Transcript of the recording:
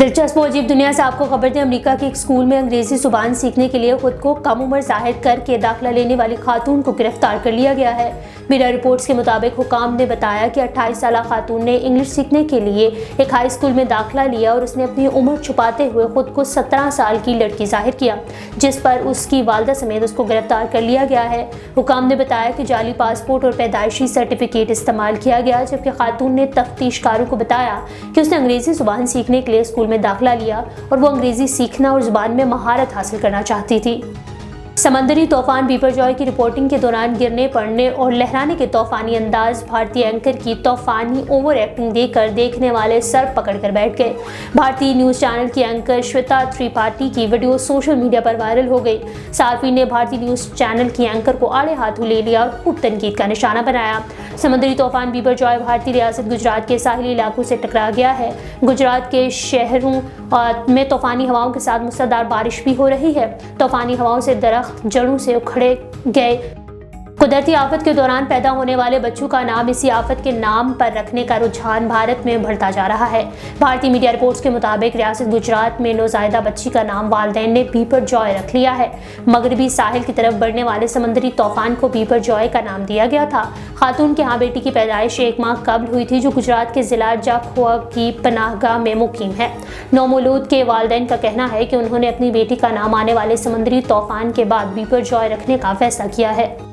दिलचस्प और अजीब दुनिया से आपको खबर दें। अमेरिका के एक स्कूल में अंग्रेजी जुबान सीखने के लिए खुद को कम उम्र जाहिर करके दाखिला लेने वाली खातून को गिरफ्तार कर लिया गया है। मीडिया रिपोर्ट्स के मुताबिक हुकाम ने बताया कि 28 साल खातून ने इंग्लिश सीखने के लिए एक हाई स्कूल में दाखिला लिया और उसने अपनी उम्र छुपाते हुए खुद को 17 साल की लड़की जाहिर किया, जिस पर उसकी वालिदा समेत उसको गिरफ्तार कर लिया गया है। हुकाम ने बताया कि जाली पासपोर्ट और पैदाइशी सर्टिफिकेट इस्तेमाल किया गया, जबकि खातून ने तफ्तीशकारों को बताया कि उसने अंग्रेजी जुबान सीखने के लिए स्कूल में दाखिला लिया और वो अंग्रेजी सीखना और जुबान में महारत हासिल करना चाहती थी। समंदरी तूफान बिपरजॉय की रिपोर्टिंग के दौरान गिरने पड़ने और लहराने के तूफानी अंदाज भारतीय एंकर की तूफानी ओवर एक्टिंग देखकर देखने वाले सर पकड़कर बैठ गए। भारतीय न्यूज चैनल की एंकर श्वेता त्रिपाठी की वीडियो सोशल मीडिया पर वायरल हो गई। सार्फिन ने भारतीय न्यूज चैनल की एंकर को आड़े हाथों ले लिया और खूब तनकीद का निशाना बनाया। समंदरी तूफान बिपरजॉय भारतीय रियासत गुजरात के साहिली इलाकों से टकरा गया है। गुजरात के शहरों में तूफानी हवाओं के साथ मूसलाधार बारिश भी हो रही है। तूफानी हवाओं से दरख्त जड़ों से उखड़े गए। कुदरती आफत के दौरान पैदा होने वाले बच्चों का नाम इसी आफत के नाम पर रखने का रुझान भारत में बढ़ता जा रहा है। भारतीय मीडिया रिपोर्ट्स के मुताबिक रियासत गुजरात में नौज़ायदा बच्ची का नाम वालिदैन ने बिपरजॉय रख लिया है। मगरबी साहिल की तरफ बढ़ने वाले समंदरी तूफान को बिपरजॉय का नाम दिया गया था। खातून के यहाँ बेटी की पैदाइश 1 माह कबल हुई थी, जो गुजरात के जिला जाखुआ की पनाहगाह में मुकीम है। नौमौलूद के वालिदैन का कहना है कि उन्होंने अपनी बेटी का नाम आने वाले समंदरी तूफान के बाद बिपरजॉय रखने का फैसला किया है।